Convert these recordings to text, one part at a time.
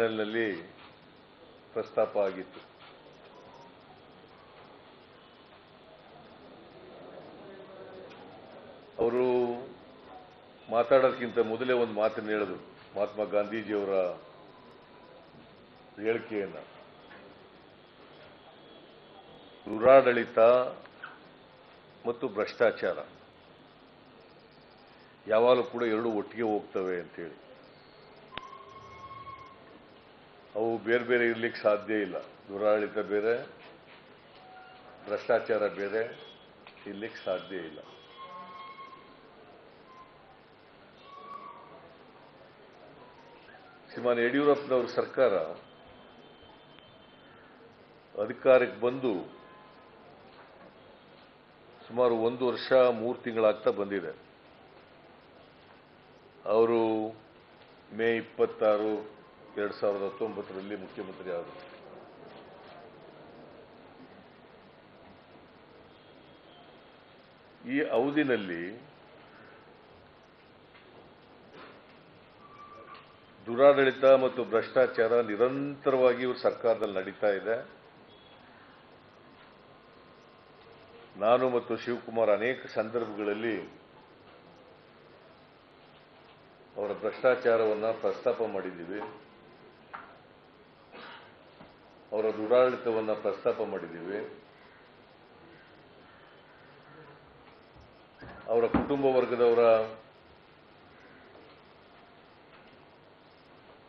ನಲ್ಲಿ ಪ್ರಸ್ತಾಪ ಆಗಿತ್ತು. ಅವರು ಮಾತಾಡೋದಕ್ಕಿಂತ ಮೊದಲೇ ಒಂದು ಮಾತನ್ನು ಹೇಳಿದ್ರು. ಮಹಾತ್ಮ ಗಾಂಧೀಜಿಯವರ ಹೇಳಿಕೆಯನ್ನ, ದುರಾಡಳಿತ ಮತ್ತು ಭ್ರಷ್ಟಾಚಾರ ಯಾವಾಗಲೂ ಕೂಡ ಎರಡು ಒಟ್ಟಿಗೆ ಹೋಗ್ತವೆ ಅಂತೇಳಿ. ಅವು ಬೇರೆ ಬೇರೆ ಇರ್ಲಿಕ್ಕೆ ಸಾಧ್ಯ ಇಲ್ಲ. ದುರಾಡಳಿತ ಬೇರೆ, ಭ್ರಷ್ಟಾಚಾರ ಬೇರೆ ಇರ್ಲಿಕ್ಕೆ ಸಾಧ್ಯ ಇಲ್ಲ. ಶ್ರೀಮಾನ್ ಯಡಿಯೂರಪ್ಪನವರ ಸರ್ಕಾರ ಅಧಿಕಾರಕ್ಕೆ ಬಂದು ಸುಮಾರು 1 ವರ್ಷ 3 ತಿಂಗಳಾಗ್ತಾ ಬಂದಿದೆ. ಅವರು ಮೇ 26, 2019ರಲ್ಲಿ ಮುಖ್ಯಮಂತ್ರಿ ಆದರು. ಈ ಅವಧಿನಲ್ಲಿ ದುರಾಡಳಿತ ಮತ್ತು ಭ್ರಷ್ಟಾಚಾರ ನಿರಂತರವಾಗಿ ಇವರು ಸರ್ಕಾರದಲ್ಲಿ ನಡೀತಾ ಇದೆ. ನಾನು ಮತ್ತು ಶಿವಕುಮಾರ್ ಅನೇಕ ಸಂದರ್ಭಗಳಲ್ಲಿ ಅವರ ಭ್ರಷ್ಟಾಚಾರವನ್ನು ಪ್ರಸ್ತಾಪ ಮಾಡಿದ್ದೀವಿ, ಅವರ ದುರಾಡಳಿತವನ್ನು ಪ್ರಸ್ತಾಪ ಮಾಡಿದ್ದೀವಿ, ಅವರ ಕುಟುಂಬ ವರ್ಗದವರ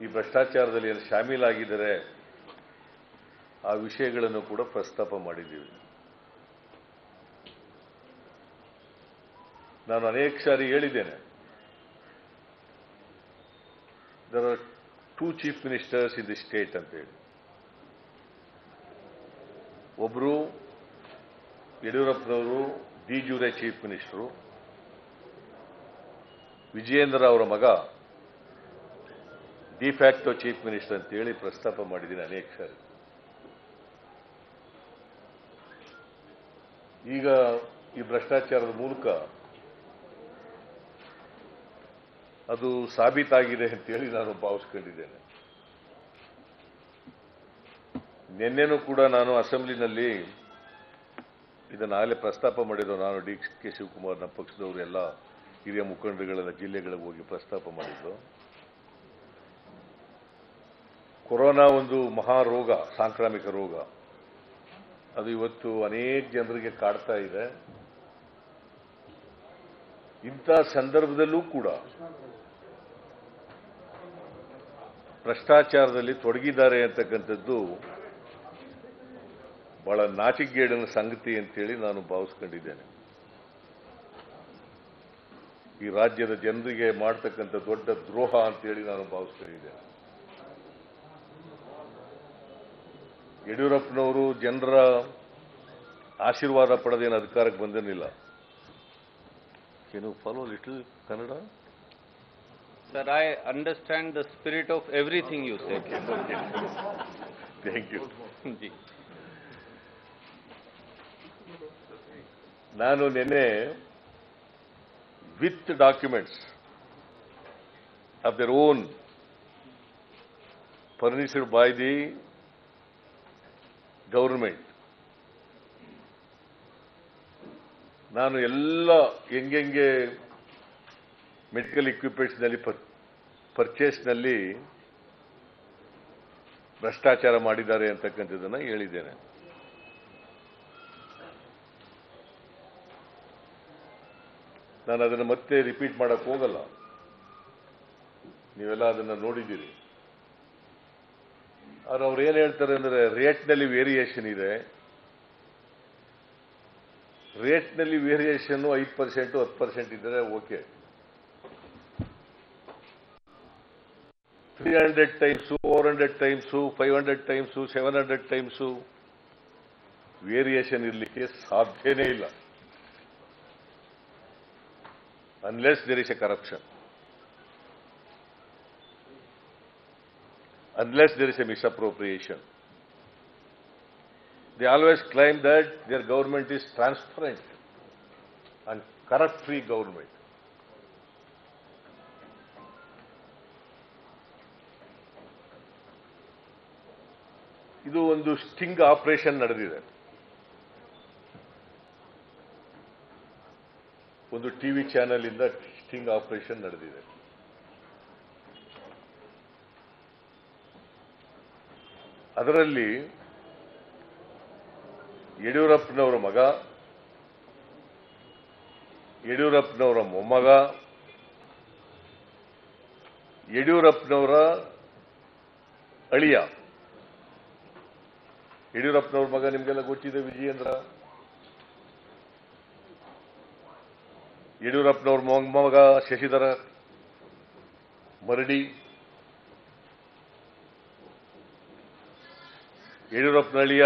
ಈ ಭ್ರಷ್ಟಾಚಾರದಲ್ಲಿ ಏನು ಶಾಮೀಲಾಗಿದ್ದಾರೆ ಆ ವಿಷಯಗಳನ್ನು ಕೂಡ ಪ್ರಸ್ತಾಪ ಮಾಡಿದ್ದೀವಿ. ನಾನು ಅನೇಕ ಸಾರಿ ಹೇಳಿದ್ದೇನೆ, there are 2 chief ministers in the state ಅಂತ ಹೇಳಿ. ಒಬ್ಬರು ಯಡಿಯೂರಪ್ಪನವರು ಡಿ ಜೂರೆ ಚೀಫ್ ಮಿನಿಸ್ಟರು, ವಿಜಯೇಂದ್ರ ಅವರ ಮಗ ಡಿಫ್ಯಾಕ್ಟೋ ಚೀಫ್ ಮಿನಿಸ್ಟರ್ ಅಂತ ಹೇಳಿ ಪ್ರಸ್ತಾಪ ಮಾಡಿದ್ದೀನಿ ಅನೇಕ ಸಾರಿ. ಈಗ ಈ ಭ್ರಷ್ಟಾಚಾರದ ಮೂಲಕ ಅದು ಸಾಬೀತಾಗಿದೆ ಅಂತೇಳಿ ನಾನು ಭಾವಿಸ್ಕೊಂಡಿದ್ದೇನೆ. ನಿನ್ನೆನೂ ಕೂಡ ನಾನು ಅಸೆಂಬ್ಲಿನಲ್ಲಿ ಇದನ್ನಾಗಲೇ ಪ್ರಸ್ತಾಪ ಮಾಡಿದ್ದು. ನಾನು ಡಿ ಕೆ ಶಿವಕುಮಾರ್, ನಮ್ಮ ಪಕ್ಷದವರು ಎಲ್ಲ ಹಿರಿಯ ಮುಖಂಡರುಗಳೆಲ್ಲ ಜಿಲ್ಲೆಗಳಿಗೆ ಹೋಗಿ ಪ್ರಸ್ತಾಪ ಮಾಡಿದ್ದು. ಕೊರೋನಾ ಒಂದು ಮಹಾ ರೋಗ, ಸಾಂಕ್ರಾಮಿಕ ರೋಗ. ಅದು ಇವತ್ತು ಅನೇಕ ಜನರಿಗೆ ಕಾಡ್ತಾ ಇದೆ. ಇಂಥ ಸಂದರ್ಭದಲ್ಲೂ ಕೂಡ ಭ್ರಷ್ಟಾಚಾರದಲ್ಲಿ ತೊಡಗಿದ್ದಾರೆ ಅಂತಕ್ಕಂಥದ್ದು ಬಹಳ ನಾಚಿಕೆಗೇಡಿನ ಸಂಗತಿ ಅಂತೇಳಿ ನಾನು ಭಾವಿಸ್ಕೊಂಡಿದ್ದೇನೆ. ಈ ರಾಜ್ಯದ ಜನರಿಗೆ ಮಾಡ್ತಕ್ಕಂಥ ದೊಡ್ಡ ದ್ರೋಹ ಅಂತೇಳಿ ನಾನು ಭಾವಿಸ್ಕೊಂಡಿದ್ದೇನೆ. ಯಡಿಯೂರಪ್ಪನವರು ಜನರ ಆಶೀರ್ವಾದ ಪಡೆದೇನು ಅಧಿಕಾರಕ್ಕೆ ಬಂದಿರಲಿಲ್ಲ. Can you follow little Kannada? Sir, I understand the spirit of everything you said. Thank you. Ji. ನಾನು ನಿನ್ನೆ with documents of their own furnished by the government, ನಾನು ಎಲ್ಲ ಹೆಂಗೆ ಮೆಡಿಕಲ್ ಇಕ್ವಿಪ್ಮೆಂಟ್ಸ್ನಲ್ಲಿ ಪರ್ಚೇಸ್ನಲ್ಲಿ ಭ್ರಷ್ಟಾಚಾರ ಮಾಡಿದ್ದಾರೆ ಅಂತಕ್ಕಂಥದ್ದನ್ನು ಹೇಳಿದ್ದೇನೆ. ನಾನು ಅದನ್ನು ಮತ್ತೆ ರಿಪೀಟ್ ಮಾಡಕ್ಕೆ ಹೋಗಲ್ಲ, ನೀವೆಲ್ಲ ಅದನ್ನು ನೋಡಿದ್ದೀರಿ. ಆದರೆ ಅವ್ರು ಏನು ಹೇಳ್ತಾರೆ ಅಂದರೆ, ರೇಟ್ನಲ್ಲಿ ವೇರಿಯೇಷನ್ ಇದೆ. ರೇಟ್ನಲ್ಲಿ ವೇರಿಯೇಷನ್ 5%, 10% ಇದ್ದರೆ okay. 300 times, 400 times, 500 times, 700 times variation ಇರಲಿಕ್ಕೆ ಸಾಧ್ಯನೇ ಇಲ್ಲ, unless there is a corruption, unless there is a misappropriation. They always claim that their government is transparent and corrupt-free government. ಇದು ಒಂದು ಸ್ಟಿಂಗ್ ಆಪರೇಷನ್ ನಡೆದಿದೆ. ಒಂದು TV channel ಇಂದ sting operation ನಡೆದಿದೆ. ಅದರಲ್ಲಿ ಯಡಿಯೂರಪ್ಪನವರ ಮಗ, ಯಡಿಯೂರಪ್ಪನವರ ಮೊಮ್ಮಗ, ಯಡಿಯೂರಪ್ಪನವರ ಅಳಿಯ, ಯಡಿಯೂರಪ್ಪನವ್ರ ಮಗ ನಿಮಗೆಲ್ಲ ಗೊತ್ತಿದೆ, ವಿಜಯೇಂದ್ರ. ಯಡಿಯೂರಪ್ಪನವ್ರ ಮೊಮ್ಮಗ ಶಶಿಧರ ಮರಡಿ, ಯಡಿಯೂರಪ್ಪನ ಅಳಿಯ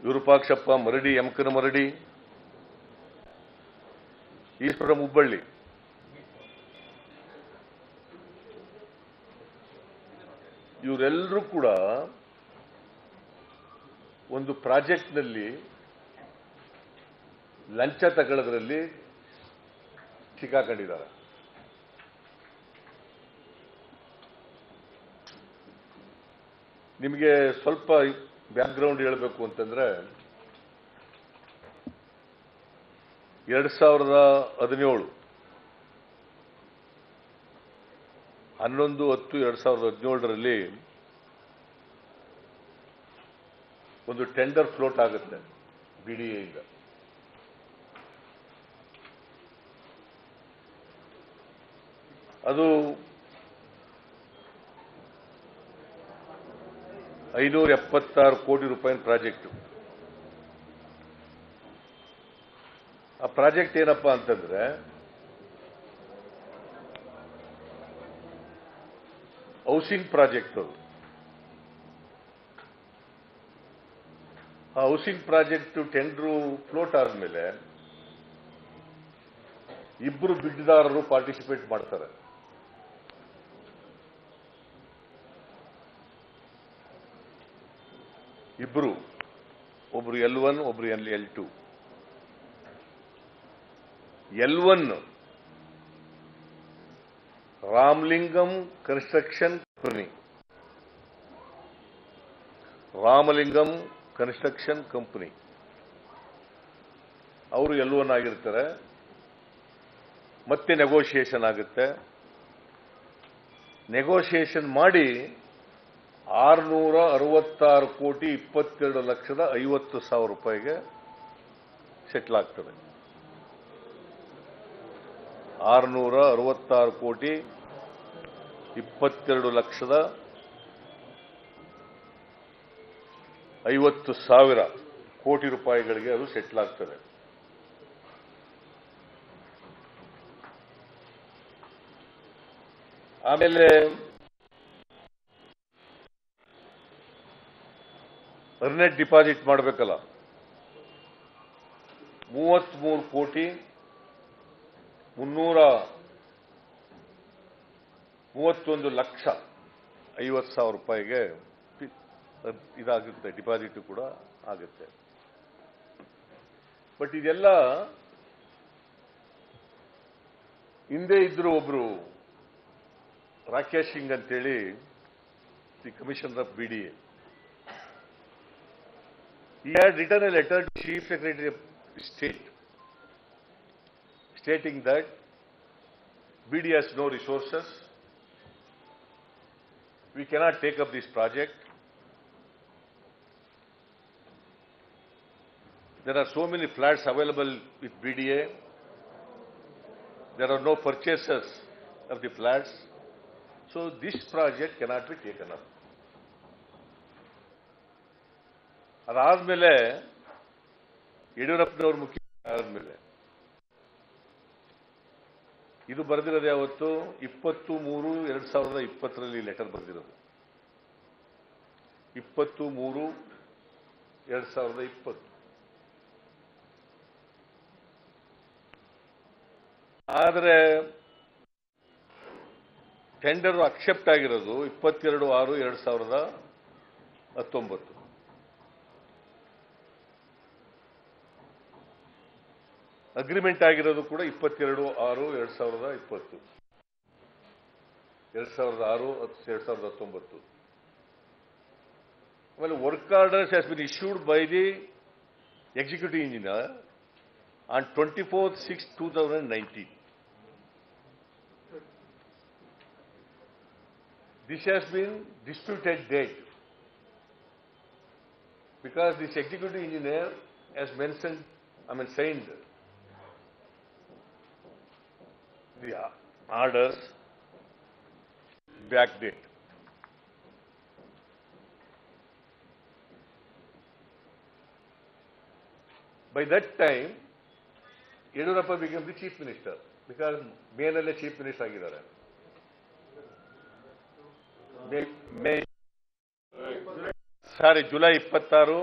ವಿರೂಪಾಕ್ಷಪ್ಪ ಮರಡಿ, ಯಮಕನ ಮರಡಿ, ಈಶ್ವರ ಹುಬ್ಬಳ್ಳಿ. ಇವರೆಲ್ಲರೂ ಕೂಡ ಒಂದು ಪ್ರಾಜೆಕ್ಟ್ನಲ್ಲಿ ಲಂಚ ತಗೊಳ್ಳೋದ್ರಲ್ಲಿ ಸಿಕ್ಕಾಕೊಂಡಿದ್ದಾರೆ. ನಿಮಗೆ ಸ್ವಲ್ಪ ಬ್ಯಾಕ್ಗ್ರೌಂಡ್ ಹೇಳಬೇಕು ಅಂತಂದ್ರೆ 2017 11/10/2017ರಲ್ಲಿ ಒಂದು ಟೆಂಡರ್ ಫ್ಲೋಟ್ ಆಗುತ್ತೆ ಬಿಡಿಎಯಿಂದ. ಅದು 576 ಕೋಟಿ ರೂಪಾಯಿ ಪ್ರಾಜೆಕ್ಟ್. ಆ ಪ್ರಾಜೆಕ್ಟ್ ಏನಪ್ಪಾ ಅಂತಂದ್ರೆ ಹೌಸಿಂಗ್ ಪ್ರಾಜೆಕ್ಟ್. ಅದು ಆ ಹೌಸಿಂಗ್ ಪ್ರಾಜೆಕ್ಟ್ ಟೆಂಡರ್ ಫ್ಲೋಟ್ ಆದ್ಮೇಲೆ ಇಬ್ಬರು ಬಿಡ್ದಾರರು ಪಾರ್ಟಿಸಿಪೇಟ್ ಮಾಡ್ತಾರೆ. ಇಬ್ರು, ಒಬ್ರು L1, ಒಬ್ರು L2. L1 Ramalingam construction company, Ramalingam construction company ಅವರು L1 ಆಗಿರ್ತಾರೆ. ಮತ್ತೆ ನೆಗೋಷಿಯೇಷನ್ ಆಗುತ್ತೆ. ನೆಗೋಷಿಯೇಷನ್ ಮಾಡಿ 666,22,50,50,000 ರೂಪಾಯಿಗೆ ಸೆಟ್ಲ್ ಆಗ್ತದೆ. 666,22,50,000 ಕೋಟಿ ರೂಪಾಯಿಗಳಿಗೆ ಅದು ಸೆಟ್ಲ್ ಆಗ್ತದೆ. ಆಮೇಲೆ ಅರ್ನೆಟ್ ಡಿಪಾಸಿಟ್ ಮಾಡಬೇಕಲ್ಲ, 33,331,50,000 ರೂಪಾಯಿಗೆ ಇದಾಗುತ್ತೆ, ಡಿಪಾಸಿಟ್ ಕೂಡ ಆಗುತ್ತೆ. ಬಟ್ ಇದೆಲ್ಲ ಹಿಂದೆ ಇದ್ರು ಒಬ್ರು ರಾಕೇಶ್ ಸಿಂಗ್ ಅಂತೇಳಿ, the commissioner of BDA. He had written a letter to Chief Secretary of State stating that BDA has no resources, we cannot take up this project. There are so many flats available with BDA, there are no purchasers of the flats, so this project cannot be taken up. ಅದಾದ್ಮೇಲೆ ಯಡಿಯೂರಪ್ಪನವರು ಮುಖ್ಯಮಂತ್ರಿ ಆದ್ಮೇಲೆ ಇದು ಬರೆದಿರೋದು ಯಾವತ್ತು 20/3/2020 letter ಬರೆದಿರೋದು. 20/3/2020. ಆದರೆ tender accept ಆಗಿರೋದು 22/6/2019. Agreement ಆಗಿರೋದು ಕೂಡ 22/6/2020, 2006-2019. Well, work orders has been issued by the executive engineer on 24/6/2019. This has been disputed date because this executive engineer has mentioned, signed the orders back date. By that time, Yediyurappa became the chief minister because ಮೇನಲ್ಲೇ chief minister ಆಗಿದ್ದಾರೆ. July 26,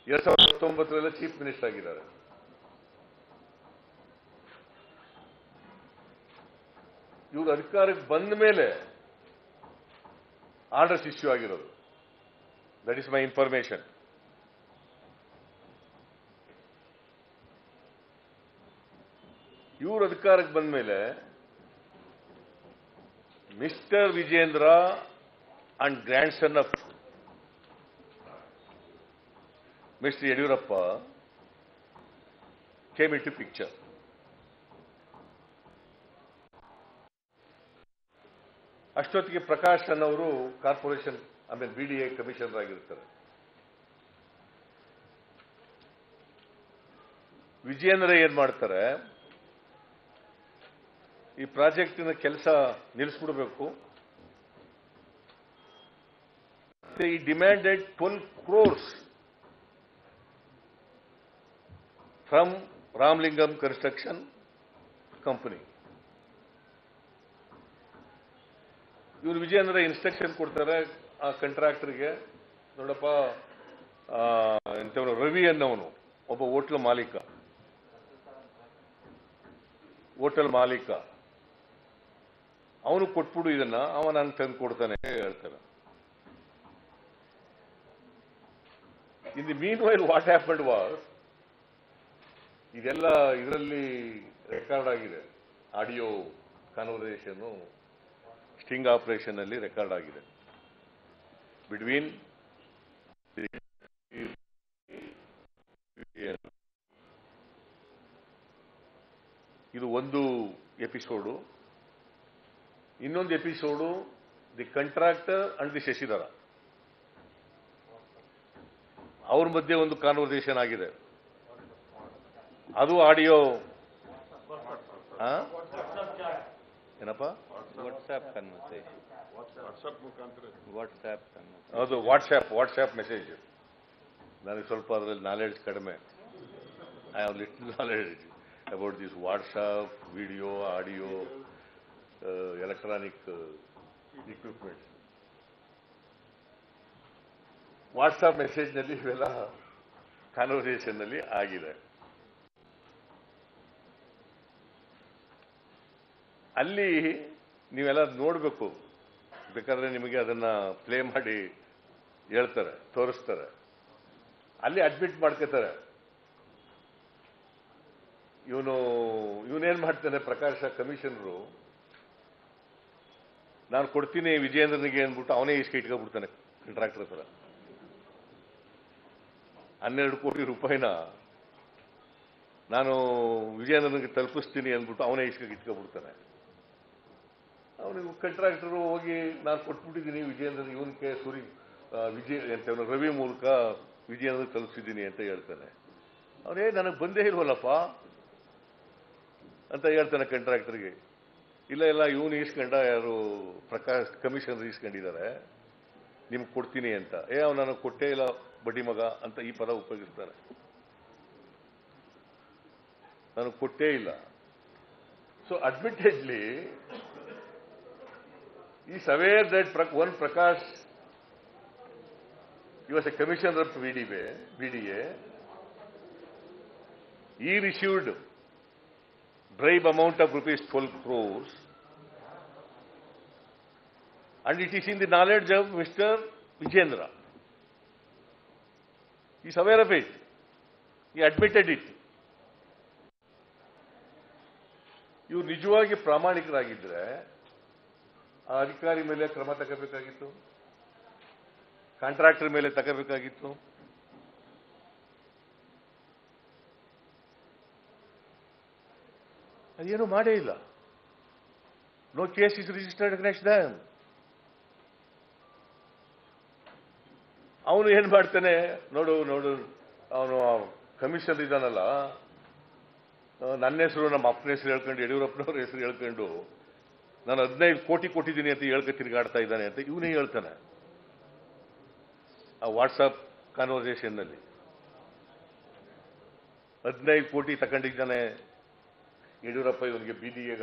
2019 chief minister ಆಗಿದ್ದಾರೆ. ಇವರು ಅಧಿಕಾರಕ್ಕೆ ಬಂದ ಮೇಲೆ orders issue ಆಗಿರೋದು. That is my information. ಇವರು ಅಧಿಕಾರಕ್ಕೆ ಬಂದ ಮೇಲೆ mister Vijendra and grandson of Mr. Yediyurappa came into picture. ಅಷ್ಟೊತ್ತಿಗೆ ಪ್ರಕಾಶ್ ಅನ್ನವರು ಕಾರ್ಪೊರೇಷನ್ BDA ಕಮಿಷನರ್ ಆಗಿರ್ತಾರೆ. ವಿಜೇಂದ್ರ ಏನ್ ಮಾಡ್ತಾರೆ, ಈ ಪ್ರಾಜೆಕ್ಟಿನ ಕೆಲಸ ನಿಲ್ಲಿಸ್ಬಿಡ್ಬೇಕು. He demanded 12 crores from Ramlingam Construction Company. ಇವರು ವಿಜಯೇಂದ್ರ ಇನ್ಸ್ಟ್ರಕ್ಷನ್ ಕೊಡ್ತಾರೆ ಆ ಕಾಂಟ್ರಾಕ್ಟರ್ಗೆ, ನೋಡಪ್ಪ ಎಂತವನು ರವಿ ಅನ್ನವನು ಒಬ್ಬ ಹೋಟೆಲ್ ಮಾಲೀಕ, ಅವನು ಕೊಟ್ಬಿಡು ಇದನ್ನ, ಅವ ನಂಗೆ ತಂದು ಕೊಡ್ತಾನೆ ಹೇಳ್ತಾನೆ. In the meanwhile, what happened was, ಇದೆಲ್ಲ ಇದರಲ್ಲಿ ರೆಕಾರ್ಡ್ ಆಗಿದೆ, ಆಡಿಯೋ ಕಾನ್ವರ್ಸೇಷನ್ ಸ್ಟಿಂಗ್ ಆಪರೇಷನ್ ಅಲ್ಲಿ ರೆಕಾರ್ಡ್ ಆಗಿದೆ ಬಿಟ್ವೀನ್ ಇದು ಒಂದು ಎಪಿಸೋಡು. ಇನ್ನೊಂದು episode the contractor and the Shashidhara ಅವ್ರ ಮಧ್ಯೆ ಒಂದು ಕಾನ್ವರ್ಸೇಷನ್ ಆಗಿದೆ. ಅದು ಆಡಿಯೋ ಏನಪ್ಪ ಅದು ವಾಟ್ಸ್ಆಪ್ ಮೆಸೇಜ್. ನನಗೆ ಸ್ವಲ್ಪ ಅದರಲ್ಲಿ ನಾಲೆಡ್ಜ್ ಕಡಿಮೆ. I have little knowledge about this WhatsApp, video, audio, electronic equipments. WhatsApp ಮೆಸೇಜ್ನಲ್ಲಿ ಇವೆಲ್ಲ ಕಾನ್ವರ್ಸೇಷನ್ನಲ್ಲಿ ಆಗಿದೆ. ಅಲ್ಲಿ ನೀವೆಲ್ಲ ನೋಡಬೇಕು, ಬೇಕಾದ್ರೆ ನಿಮಗೆ ಅದನ್ನ ಪ್ಲೇ ಮಾಡಿ ಹೇಳ್ತಾರೆ, ತೋರಿಸ್ತಾರೆ. ಅಲ್ಲಿ ಅಡ್ಮಿಟ್ ಮಾಡ್ಕೋತಾರೆ. ಇವನೇನ್ ಮಾಡ್ತಾನೆ, ಪ್ರಕಾಶ ಕಮಿಷನರು, ನಾನು ಕೊಡ್ತೀನಿ ವಿಜಯೇಂದ್ರನಿಗೆ ಅಂದ್ಬಿಟ್ಟು ಅವನೇ ಇಸ್ಕೆ ಇಟ್ಕೊಬಿಡ್ತಾನೆ ಕಾಂಟ್ರಾಕ್ಟರ್ ಹತ್ರ. 12 ಕೋಟಿ ರೂಪಾಯಿನ ನಾನು ವಿಜಯೇಂದ್ರನಿಗೆ ತಲುಪಿಸ್ತೀನಿ ಅಂದ್ಬಿಟ್ಟು ಅವನೇ ಇಟ್ಕೊಬಿಡ್ತಾನೆ. ಅವನಿಗೆ ಕಾಂಟ್ರಾಕ್ಟರು ಹೋಗಿ ನಾನು ಕೊಟ್ಬಿಟ್ಟಿದ್ದೀನಿ ವಿಜಯೇಂದ್ರ, ಇವನ್ಗೆ ರವಿ ಮೂಲಕ ವಿಜಯೇಂದ್ರ ತಲುಪಿಸಿದ್ದೀನಿ ಅಂತ ಹೇಳ್ತಾನೆ. ಅವನೇ ನನಗೆ ಬಂದೇ ಇಲ್ವಲ್ಲಪ್ಪ ಅಂತ ಹೇಳ್ತಾನೆ ಕಾಂಟ್ರಾಕ್ಟರ್ಗೆ. ಇಲ್ಲ ಇವನು ಈಸ್ಕೊಂಡ, ಯಾರು ಪ್ರಕಾಶ್ ಕಮಿಷನರ್ ಈಸ್ಕೊಂಡಿದ್ದಾರೆ, ನಿಮ್ಗೆ ಕೊಡ್ತೀನಿ ಅಂತ. ಅವ್ನು ನನಗೆ ಕೊಟ್ಟೇ ಇಲ್ಲ ಬಡ್ಡಿ ಮಗ ಅಂತ ಈ ಪದ ಉಪಯೋಗಿಸ್ತಾರೆ. ನನಗೆ ಕೊಟ್ಟೇ ಇಲ್ಲ. So admittedly is aware that one Prakash, he was a commissioner of BDA. He received bribe amount of rupees 12 crores, and it is in the knowledge of Mr. Vijayendra. He is aware of it. He admitted it. ಇವರು ನಿಜವಾಗಿ ಪ್ರಾಮಾಣಿಕರಾಗಿದ್ದರೆ ಆ ಅಧಿಕಾರಿ ಮೇಲೆ ಕ್ರಮ ತಗೋಬೇಕಾಗಿತ್ತು. Contractor ಮೇಲೆ ತಗೋಬೇಕಾಗಿತ್ತು. ಅದೇನು ಮಾಡೇ ಇಲ್ಲ. No case is registered against them. ಅವನು ಏನ್ ಮಾಡ್ತಾನೆ ನೋಡು, ಅವನು ಕಮಿಷನರ್ ಇದ್ದಾನಲ್ಲ, ನನ್ನ ಹೆಸರು ನಮ್ಮ ಅಪ್ಪನ ಹೆಸರು ಹೇಳ್ಕೊಂಡು, ಯಡಿಯೂರಪ್ಪನವ್ರ ಹೆಸರು ಹೇಳ್ಕೊಂಡು ನಾನು 15 ಕೋಟಿ ಕೊಟ್ಟಿದ್ದೀನಿ ಅಂತ ಹೇಳ್ಕ ತಿರುಗಾಡ್ತಾ ಇದ್ದಾನೆ ಅಂತ ಇವನೇ ಹೇಳ್ತಾನೆ ಆ ವಾಟ್ಸಪ್ ಕಾನ್ವರ್ಸೇಷನ್ನಲ್ಲಿ. 15 ಕೋಟಿ ತಗೊಂಡಿದ್ದಾನೆ ಯಡಿಯೂರಪ್ಪ ಇವನಿಗೆ ಬಿಡಿಎ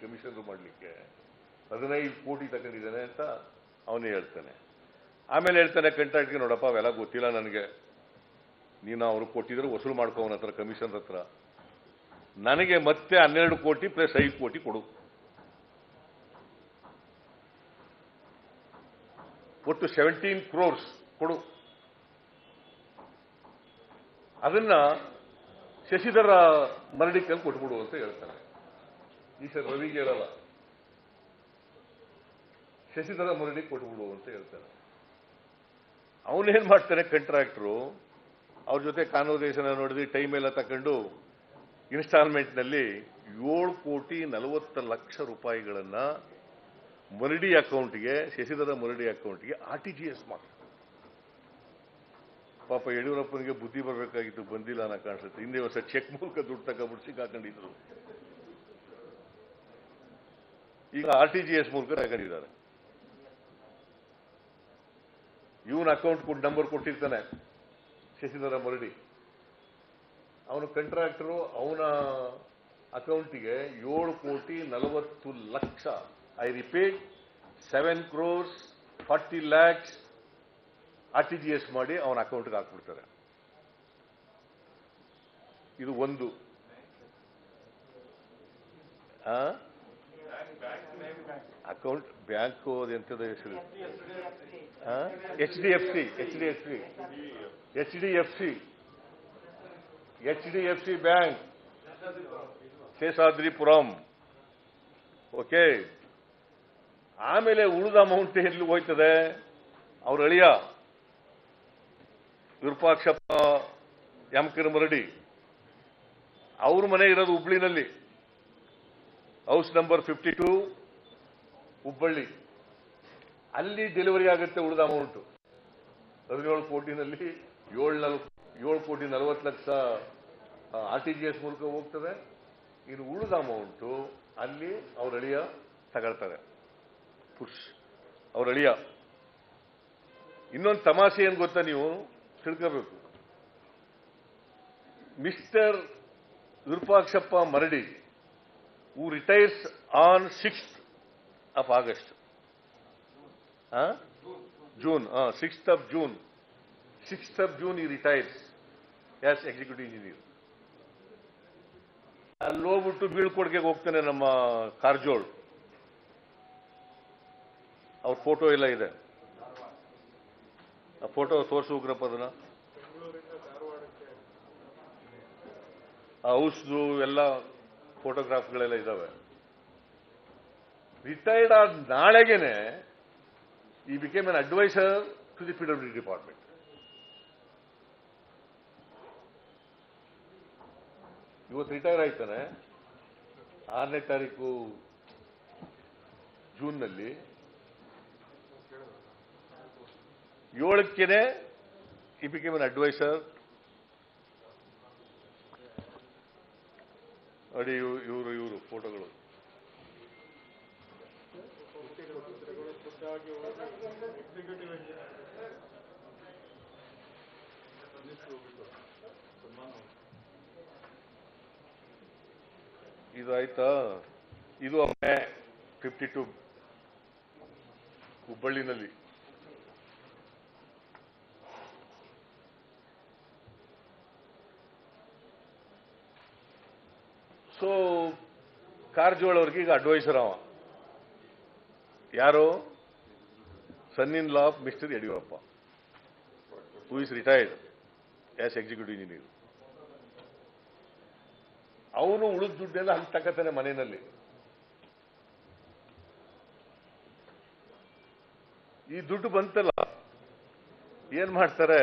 ಕಮಿಷನರ್ ಮಾಡಲಿಕ್ಕೆ 15 ಕೋಟಿ ತಗೊಂಡಿದ್ದಾನೆ ಅಂತ ಅವನೇ ಹೇಳ್ತಾನೆ. ಆಮೇಲೆ ಹೇಳ್ತಾನೆ ಕಂಟ್ರಾಕ್ಟ್ಗೆ, ನೋಡಪ್ಪ ಅವೆಲ್ಲ ಗೊತ್ತಿಲ್ಲ ನನಗೆ, ನೀನು ಅವ್ರು ಕೊಟ್ಟಿದ್ರೆ ವಸೂಲು ಮಾಡ್ಕೋ ಅವನ ಹತ್ರ, ಕಮಿಷನರ್ ಹತ್ರ, ನನಗೆ ಮತ್ತೆ 12 ಕೋಟಿ ಪ್ಲಸ್ 5 ಕೋಟಿ ಕೊಡು, ಒಟ್ಟು 17 ಕ್ರೋರ್ಸ್ ಕೊಡು. ಅದನ್ನ ಶಶಿಧರ ಮರಡಿಕಲ್ ಕೊಟ್ಬಿಡು ಅಂತ ಹೇಳ್ತಾನೆ. ಈ ಸರ್ ರವಿಗೆ ಹೇಳಲ್ಲ, ಶಶಿಧರ ಮರಡಿ ಕೊಟ್ಬಿಡು ಅಂತ ಹೇಳ್ತಾನೆ. ಅವನೇನ್ ಮಾಡ್ತಾನೆ ಕಾಂಟ್ರಾಕ್ಟ್ರು, ಅವ್ರ ಜೊತೆ ಕಾನ್ವರ್ಸೇಷನ್ ನೋಡಿದ್ವಿ, ಟೈಮ್ ಎಲ್ಲ ತಕೊಂಡು ಇನ್ಸ್ಟಾಲ್ಮೆಂಟ್ನಲ್ಲಿ 7,40,00,000 ರೂಪಾಯಿಗಳನ್ನ ಮರಡಿ ಅಕೌಂಟ್ಗೆ, ಶಶಿಧರ ಮರಡಿ ಅಕೌಂಟ್ಗೆ RTGS ಮಾಡ್ತಾರೆ. ಪಾಪ ಯಡಿಯೂರಪ್ಪನಿಗೆ ಬುದ್ಧಿ ಬರಬೇಕಾಗಿತ್ತು, ಬಂದಿಲ್ಲ ಅನ್ನೋ ಕಾಣಿಸುತ್ತೆ. ಹಿಂದೆ ಹೊಸ ಚೆಕ್ ಮೂಲಕ ದುಡ್ಡು ತಗೊಂಡ್ಬಿಟ್ಟು ಸಿಕ್ಕಾಕೊಂಡಿದ್ರು. ಈಗ RTGS ಮೂಲಕ ತಗೊಂಡಿದ್ದಾರೆ. ಇವನ ಅಕೌಂಟ್ ನಂಬರ್ ಕೊಟ್ಟಿರ್ತಾನೆ ಶಶಿಧರ ಮರಡಿ. ಅವನು ಕಾಂಟ್ರಾಕ್ಟರು ಅವನ ಅಕೌಂಟಿಗೆ 7,40,00,000, ಐ ರಿಪೀಟ್ 7,40,00,000 RTGS ಮಾಡಿ ಅವನ ಅಕೌಂಟ್ಗೆ ಹಾಕ್ಬಿಡ್ತಾರೆ. ಇದು ಒಂದು. ಅಕೌಂಟ್ ಬ್ಯಾಂಕ್ ಎಂತದ ಹೆಸರು? HDFC bank, Seshadripuram. ಓಕೆ. ಆಮೇಲೆ ಉಳಿದ ಅಮೌಂಟ್ ಎಲ್ಲಿ ಹೋಯ್ತದೆ? ಅವ್ರ ಅಳಿಯ ವಿರೂಪಾಕ್ಷಪ್ಪ ಯಾಮಕರ ಮರಡಿ, ಅವ್ರ ಮನೆ ಇರೋದು ಹುಬ್ಳಿನಲ್ಲಿ, ಹೌಸ್ ನಂಬರ್ 52 ಹುಬ್ಬಳ್ಳಿ. ಅಲ್ಲಿ ಡೆಲಿವರಿ ಆಗುತ್ತೆ ಉಳಿದ ಅಮೌಂಟ್. 17 ಕೋಟಿನಲ್ಲಿ 7,40,00,000 RTGS ಮೂಲಕ ಹೋಗ್ತದೆ. ಇನ್ನು ಉಳಿದ ಅಮೌಂಟು ಅಲ್ಲಿ ಅವ್ರ ಅಳಿಯ ತಗೊಳ್ತಾರೆ, ಅವ್ರ ಅಳಿಯ. ಇನ್ನೊಂದು ತಮಾಷೆ ಏನ್ ಗೊತ್ತಾ, ನೀವು ತಿಳ್ಕೋಬೇಕು. Mister Virupakshappa Maradi, who retires on 6th of August. June, 6th of June. 6th of June he retires as executive engineer. ಅಲ್ಲಿ ಹೋಗ್ಬಿಟ್ಟು ಬೀಳ್ಕೊಡ್ಗೆ ಹೋಗ್ತಾನೆ ನಮ್ಮ ಕಾರಜೋಳ್. ಅವ್ರ ಫೋಟೋ ಎಲ್ಲ ಇದೆ. ಆ ಫೋಟೋ ತೋರಿಸು ಉಗ್ರಪ್ಪ, ಅದನ್ನ ಆ ಹೌಸ್ದು ಎಲ್ಲ ಫೋಟೋಗ್ರಾಫ್ಗಳೆಲ್ಲ ಇದಾವೆ. ರಿಟೈರ್ಡ್ ಆದ ನಾಳೆಗೇನೆ ಈ became an advisor to the PWD department. ಇವತ್ತು ರಿಟೈರ್ ಆಯ್ತಾನೆ 6ನೇ ತಾರೀಕು ಜೂನ್ನಲ್ಲಿ. 7ಕ್ಕೇನೆ ಈ ಬಿಕೇಮ್ ಅನ್ ಅಡ್ವೈಸರ್. ನೋಡಿ ಇವರು ಫೋಟೋಗಳು. ಇದು ಆಯ್ತಾ? ಇದು 52 ಹುಬ್ಬಳ್ಳಿನಲ್ಲಿ. ಸೊ ಕಾರಜೋಳ್ ಅವ್ರಿಗೆ ಈಗ ಅಡ್ವೈಸರ್ ಅವ. ಯಾರು? Son in law of mister Yediyurappa, who is retired as executive engineer. ಅವನು ಉಳಿದ ದುಡ್ಡೆಲ್ಲ ಹಂಗೆ ತಕ್ಕತಾನೆ ಮನೆಯಲ್ಲಿ. ಈ ದುಡ್ಡು ಬಂತಲ್ಲ, ಏನ್ ಮಾಡ್ತಾರೆ,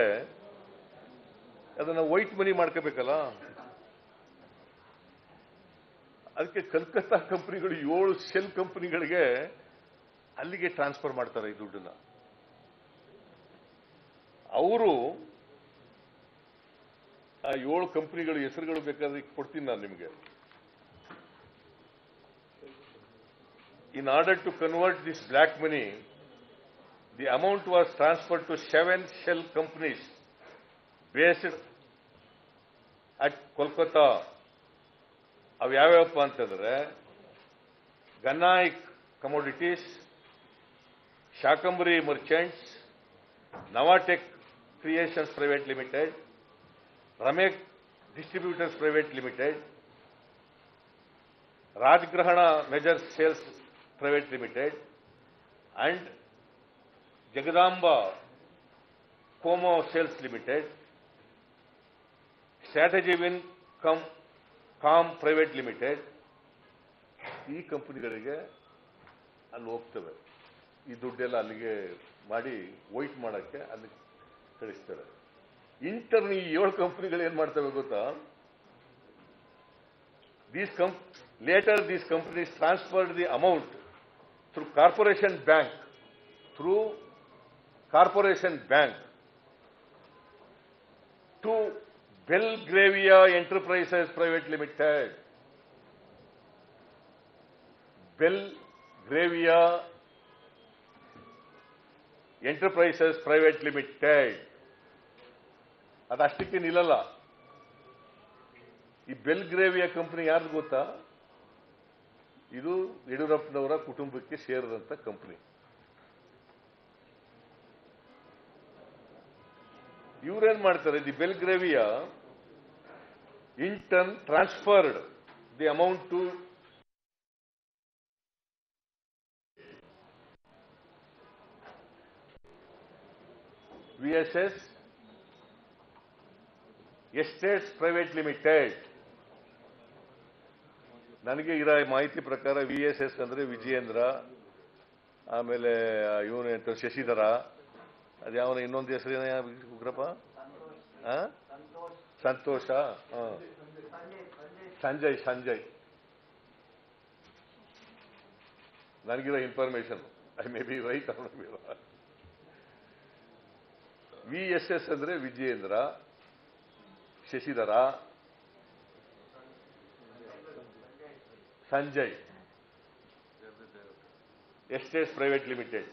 ಅದನ್ನ ವೈಟ್ ಮನಿ ಮಾಡ್ಕೋಬೇಕಲ್ಲ. ಅದಕ್ಕೆ ಕಲ್ಕತ್ತಾ ಕಂಪನಿಗಳು 7 ಶೆಲ್ ಕಂಪನಿಗಳಿಗೆ ಅಲ್ಲಿಗೆ ಟ್ರಾನ್ಸ್ಫರ್ ಮಾಡ್ತಾರೆ ಈ ದುಡ್ಡನ್ನ. ಅವರು ಆ 7 ಕಂಪನಿಗಳ ಹೆಸರುಗಳು ಬೇಕಾದ್ರೆ ಕೊಡ್ತೀನಿ ನಾನು ನಿಮಗೆ. In order to convert this black money, the amount was transferred to 7 shell companies based at Kolkata. ಅವು ಯಾವ್ಯಾವಪ್ಪ ಅಂತಂದ್ರೆ ಗನ್ನಾಯಿಕ್ ಕಮೋಡಿಟೀಸ್, ಶಾಕಂಬರಿ ಮರ್ಚೆಂಟ್ಸ್, ನವಾಟೆಕ್ ಕ್ರಿಯೇಷನ್ಸ್ ಪ್ರೈವೇಟ್ ಲಿಮಿಟೆಡ್, ರಮೇಕ್ ಡಿಸ್ಟ್ರಿಬ್ಯೂಟರ್ಸ್ ಪ್ರೈವೇಟ್ ಲಿಮಿಟೆಡ್, ರಾಜಗ್ರಹಣ major sales private limited and Jagadamba ಕೋಮೋ sales limited, strategy win com private limited. ಈ ಕಂಪನಿಗಳಿಗೆ ಅಲ್ಲಿ ಹೋಗ್ತವೆ. ಈ ದುಡ್ಡೆಲ್ಲ ಅಲ್ಲಿಗೆ ಮಾಡಿ ವೈಟ್ ಮಾಡಕ್ಕೆ ಅಲ್ಲಿ ಕಳಿಸ್ತಾರೆ. ಇಂಟರ್ನ್ ಈ 7 ಕಂಪನಿಗಳು ಏನ್ ಮಾಡ್ತವೆ ಗೊತ್ತಾ? Later these companies transferred the amount through Corporation Bank to Belgravia Enterprises Private Limited. Belgravia Enterprises Private Limited. ಅದಷ್ಟಕ್ಕೆ ನಿಲ್ಲಲ್ಲ. ಈ ಬೆಲ್ಗ್ರೇವಿಯಾ ಕಂಪನಿ ಯಾರ್ದು ಗೊತ್ತಾ? ಇದು ಯಡಿಯೂರಪ್ಪನವರ ಕುಟುಂಬಕ್ಕೆ ಸೇರಿದಂತ ಕಂಪನಿ. ಇವರೇನ್ ಮಾಡ್ತಾರೆ, the Belgravia in turn transferred the amount to VSS estates private limited. ನನಗೆ ಇರೋ ಮಾಹಿತಿ ಪ್ರಕಾರ VSS ಅಂದ್ರೆ ವಿಜಯೇಂದ್ರ, ಆಮೇಲೆ ಇವನು ಎಂತ ಶಶಿಧರ, ಅದ್ಯಾವನ ಇನ್ನೊಂದು ಹೆಸರೇನ ಉಗ್ರಪ್ಪ, ಸಂತೋಷ, ಸಂಜಯ್. ನನಗಿರೋ information, I may be right. VSS ಅಂದ್ರೆ Vijayendra, Shashidhar, Sanjay estates private limited.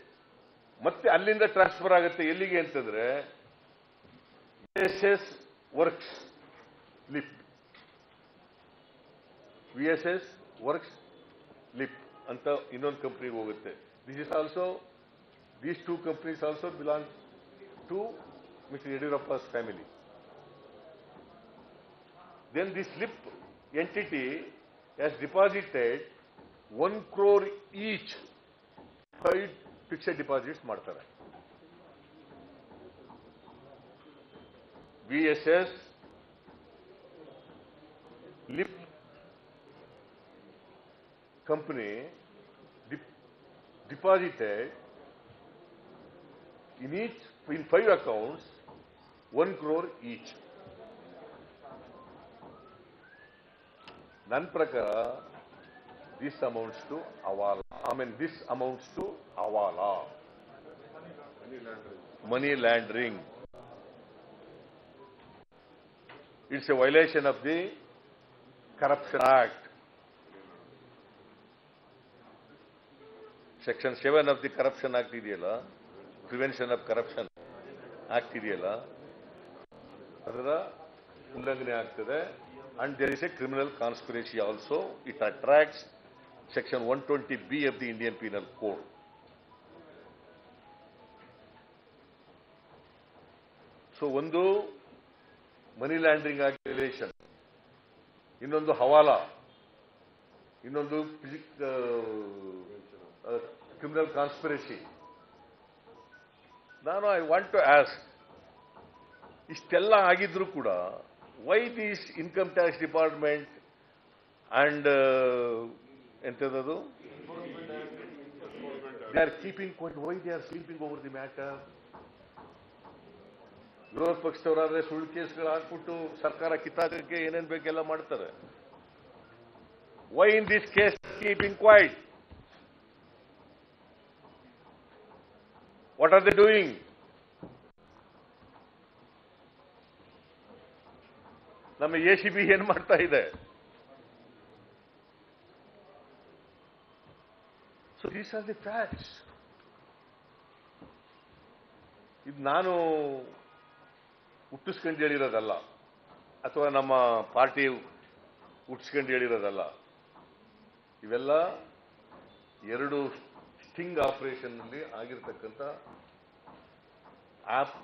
ಮತ್ತೆ ಅಲ್ಲಿಂದ ಟ್ರಾನ್ಸ್ಫರ್ ಆಗುತ್ತೆ ಎಲ್ಲಿಗೆ ಅಂತಂದ್ರೆ VSS works LLP. VSS works LLP ಅಂತ ಇನ್ನೊಂದು ಕಂಪನಿಗೆ ಹೋಗುತ್ತೆ. These 2 companies also belong to Mr. Yediyurappa's family. Then this LIP entity has deposited 1 crore each 5 fixed deposits ಮಾಡ್ತಾರೆ. VSS LIP company deposited in 5 accounts 1 crore each. ನನ್ನ ಪ್ರಕಾರ this amounts to Avala. Money laundering. It's a violation of the Corruption Act. Section 7 of the Corruption Act ಇದೆಯಲ್ಲ, Prevention of Corruption Act ಇದೆಯಲ್ಲ, ಅದರ ಉಲ್ಲಂಘನೆ ಆಗ್ತದೆ. And there is a criminal conspiracy also. It attracts Section 120B of the Indian Penal Code. So ಒಂದು ಮನಿ laundering ಆಗಿ relation, ಇನ್ನೊಂದು ಹವಾಲಾ, ಇನ್ನೊಂದು criminal conspiracy. ನಾನು ಐ ವಾಂಟ್ ಟು ಆಸ್ಕ್, ಇಷ್ಟೆಲ್ಲ ಆಗಿದ್ರು ಕೂಡ why this income tax department and entadadu they are keeping quiet? Why they are sleeping over the matter? ವಿರೋಧ ಪಕ್ಷದವರಾದ್ರೆ ಸುಳ್ಳು ಕೇಸ್ಗಳು ಹಾಕ್ಬಿಟ್ಟು ಸರ್ಕಾರ ಕಿತ್ತಾಕಕ್ಕೆ ಏನೇನ್ ಬೇಕೆಲ್ಲ ಮಾಡ್ತಾರೆ. Why in this case keeping quiet? What are they doing? ನಮ್ಮ ACB ಏನ್ ಮಾಡ್ತಾ ಇದೆ? So these are the facts. ಇದು ನಾನು ಹುಟ್ಟಿಸ್ಕೊಂಡು ಹೇಳಿರೋದಲ್ಲ, ಅಥವಾ ನಮ್ಮ ಪಾರ್ಟಿ ಹುಟ್ಟಿಸ್ಕೊಂಡು ಹೇಳಿರೋದಲ್ಲ. ಇವೆಲ್ಲ ಎರಡು ಸ್ಟಿಂಗ್ ಆಪರೇಷನ್ ನಲ್ಲಿ ಆಗಿರ್ತಕ್ಕಂಥ ಆಪ್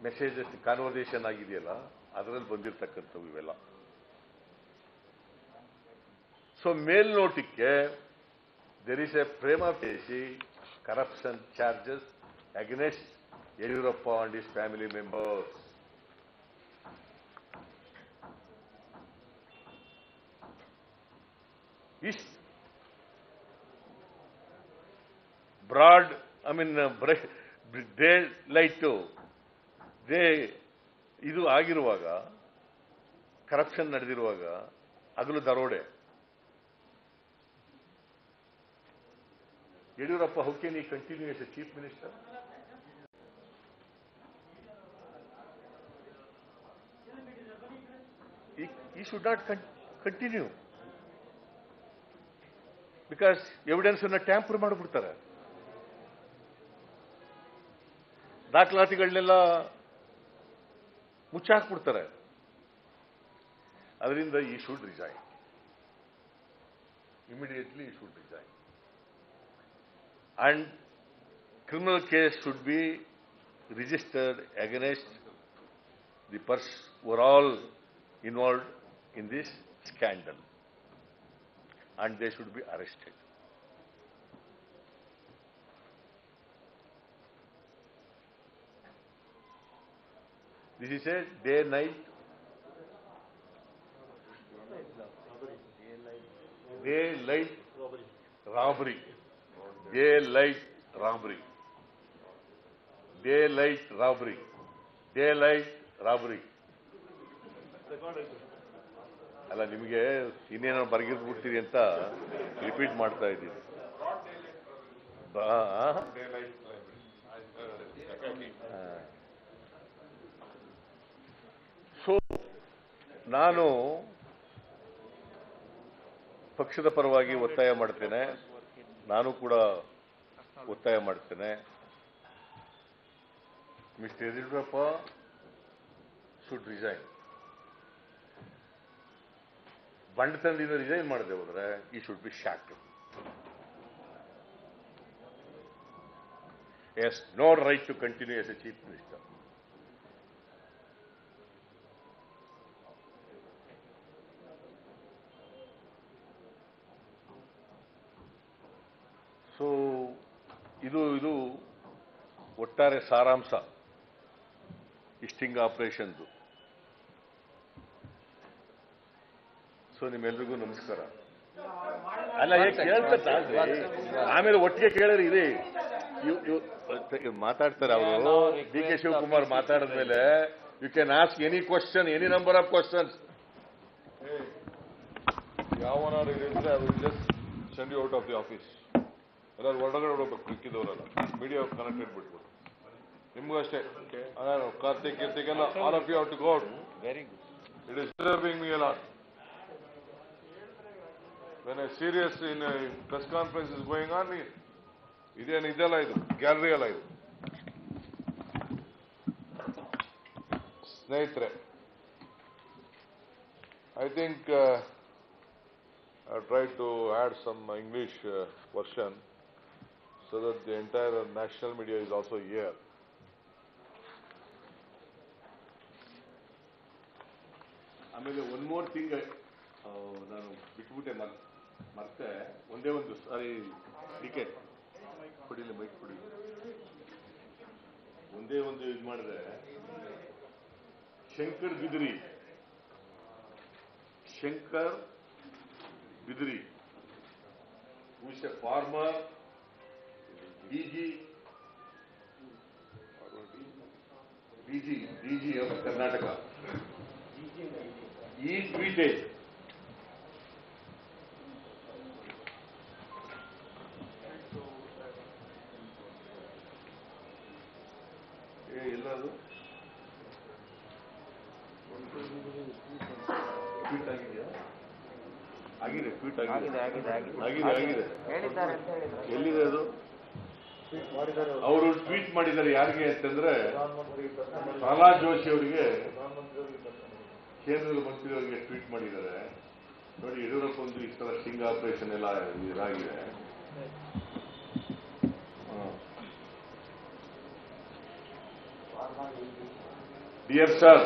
ಮೆಸೇಜಸ್ ಕಾನ್ವರ್ಸೇಷನ್ ಆಗಿದೆಯಲ್ಲ, ಅದರಲ್ಲಿ ಬಂದಿರತಕ್ಕಂಥವು ಇವೆಲ್ಲ. ಸೊ ಮೇಲ್ನೋಟಕ್ಕೆ there is a prima facie corruption charges against Yediyurappa and his family members. Is broad, daylight ಇದು ಆಗಿರುವಾಗ, ಕರಪ್ಷನ್ ನಡೆದಿರುವಾಗ ಹಗಲು ದರೋಡೆ. Yediyurappa, how can he continue as a chief minister? He should not continue. Because evidence ಅನ್ನು tamper ಮಾಡಿಬಿಡ್ತಾರೆ. ದಾಖಲಾತಿಗಳನ್ನೆಲ್ಲ ಮುಚ್ಚಾಕ್ಬಿಡ್ತಾರೆ. ಅದರಿಂದ he should resign. Immediately he should resign. And criminal case should be registered against the persons who are all involved in this scandal, and they should be arrested. This is a day-night robbery. Daylight robbery. ಅಲ್ಲ, ನಿಮಗೆ ಇನ್ನೇನೋ ಬರಗಿರ್ಬಿಡ್ತೀರಿ ಅಂತ repeat ಮಾಡ್ತಾ ಇದ್ದೀನಿ. So ನಾನು ಪಕ್ಷದ ಪರವಾಗಿ ಒತ್ತಾಯ ಮಾಡ್ತೇನೆ. ನಾನು ಕೂಡ ಒತ್ತಾಯ ಮಾಡ್ತೇನೆ. Mister Yediyurappa should resign. ಬಂಡತನದಿಂದ ರಿಸೈನ್ ಮಾಡದೆ ಹೋದ್ರೆ he should be sacked. Has no right to continue as a chief minister. So ಇದು ಒಟ್ಟಾರೆ ಸಾರಾಂಶ ಈ ಸ್ಟಿಂಗ್ ಆಪರೇಷನ್ದು. ಸೊ ನಿಮ್ಮೆಲ್ರಿಗೂ ನಮಸ್ಕಾರ. ಅಲ್ಲ, ಕೇಳ್ತಾರೆ ಆಮೇಲೆ ಒಟ್ಟಿಗೆ ಕೇಳಿದ್ರೆ ಇದೆ ಮಾತಾಡ್ತಾರೆ ಅವರು. DK ಶಿವಕುಮಾರ್ ಮಾತಾಡಿದ್ಮೇಲೆ you can ask any question, any number of questions. ಯಾವನಾರು ಇದ್ರೆ I will just send you out of the office. ಎಲ್ಲರೂ ಹೊರಗಡೆ ಹೋಗ್ಬೇಕು, ಮಿಕ್ಕಿದವರಲ್ಲ. ಮೀಡಿಯಾ ಕನೆಕ್ಟೆಡ್ ಬಿಟ್ಬಿಟ್ಟು ನಿಮಗೂ ಅಷ್ಟೇ. ಕಾರ್ತಿಕ್ ಎಲ್ಲ all of you have to go out. Very good. It is disturbing me a lot. When a serious press conference is going on, ಇದೆಲ್ಲ ಇದು gallery ಅಲ್ಲ ಇದು. ಸ್ನೇಹಿತರೆ, I think I tried to add some English version so that the entire national media is also here. ಆಮೇಲೆ one more thing ನಾನು ಬಿಟ್ಬಿಟ್ಟೆ, ಮತ್ತೆ ಒಂದೇ ಒಂದು ಸಾರಿ DK ಕೊಡಿಲ್ಲ, ಬೈಕ್ ಕೊಡಿ. ಒಂದೇ ಒಂದು ಇದು ಮಾಡಿದೆ. ಶಂಕರ್ ಬಿದ್ರಿ who is a former DG DG of Karnataka. He tweeted, ಎಲ್ಲದು ಟ್ವೀಟ್ ಆಗಿದೆಯಾ? ಆಗಿದೆ, ಟ್ವೀಟ್ ಆಗಿದೆ. ಎಲ್ಲಿದೆ ಅದು? ಅವರು ಟ್ವೀಟ್ ಮಾಡಿದ್ದಾರೆ ಯಾರಿಗೆ ಅಂತಂದ್ರೆ ಪ್ರಹ್ಲಾದ್ ಜೋಶಿ ಅವರಿಗೆ, ಕೇಂದ್ರದ ಮಂತ್ರಿಯವರಿಗೆ ಟ್ವೀಟ್ ಮಾಡಿದ್ದಾರೆ. ನೋಡಿ, ಯಡಿಯೂರಪ್ಪ ಒಂದು ಈ ಸಲ ಸ್ಟಿಂಗ್ ಆಪರೇಷನ್ ಎಲ್ಲ ಇದಾಗಿದೆ. Dear sir,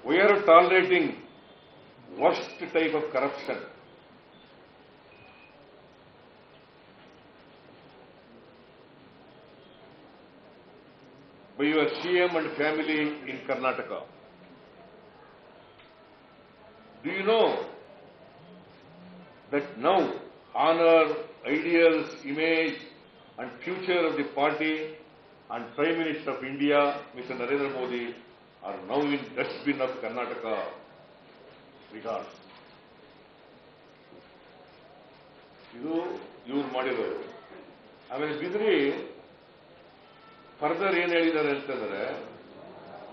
we are tolerating worst type of corruption. By your CM and family in Karnataka. Do you know that now honor, ideals, image and future of the party and Prime Minister of India, Mr. Narendra Modi, are now in dustbin of Karnataka regards. ಇದು ಇವ್ರು ಮಾಡಿರೋರು. ಆಮೇಲೆ ಬಿದ್ರಿ further ಏನ್ ಹೇಳಿದ್ದಾರೆ ಅಂತಂದ್ರೆ,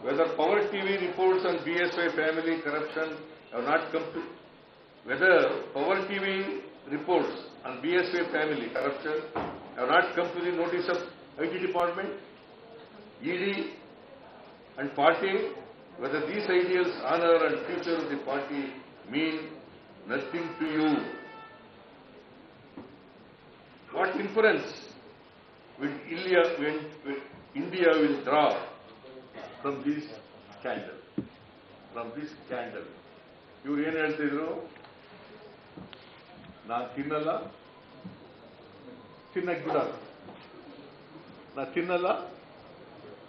whether Power TV reports on BSY family corruption have not come to, whether Power TV reports on BSY family corruption have not come to the notice of IT department, ED and party, whether these ideals, honor and future of the party mean nothing to you. What inference will India will draw from this scandal? ಇವ್ರು ಏನ್ ಹೇಳ್ತಿದ್ರು? ನಾನು ತಿನ್ನಲ್ಲ, ತಿನ್ನಕ್ ಬಿಡಲ್ಲ. ನಾ ತಿನ್ನಲ್ಲ,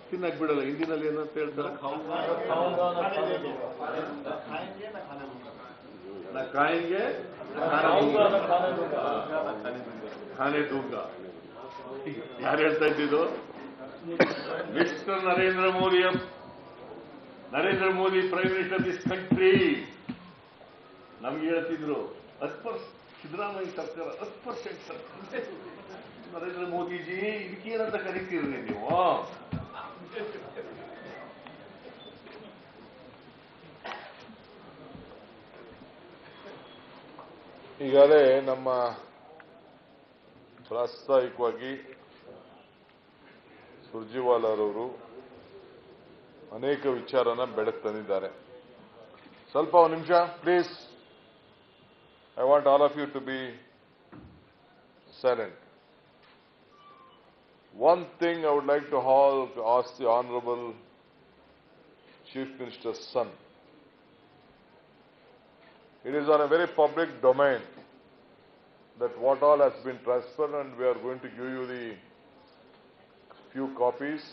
ತಿನ್ನಕ್ ಬಿಡಲ್ಲ. ಹಿಂದಿನಲ್ಲಿ ಏನಂತ ಹೇಳ್ತಾರೆ? ನಾ ಕಾಯಂಗೆ ಖಾನೆ ದೂಂಗ. ಯಾರು ಹೇಳ್ತಾ ಇದ್ದಿದ್ದು? Mister Narendra Modi, prime minister of this country. ನಮ್ಗೆ ಹೇಳ್ತಿದ್ರು 10%, ಸಿದ್ದರಾಮಯ್ಯ ಸರ್ಕಾರ 10% ಸರ್ಕಾರ. ನರೇಂದ್ರ ಮೋದಿಜಿ, ಇದಕ್ಕೇನಂತ ಕರಿತೀರ್ರಿ ನೀವು? ಈಗಾಗಲೇ ನಮ್ಮ ಪ್ರಾಸ್ತಾವಿಕವಾಗಿ ಸುರ್ಜಿವಾಲಾರವರು ಅನೇಕ ವಿಚಾರನ ಬೆಳಕು ತಂದಿದ್ದಾರೆ. ಸ್ವಲ್ಪ ಒಂದು ನಿಮಿಷ please. I want all of you to be silent. One thing I would like to ask the Honorable Chief Minister's son. It is on a very public domain that what all has been transferred, and we are going to give you the few copies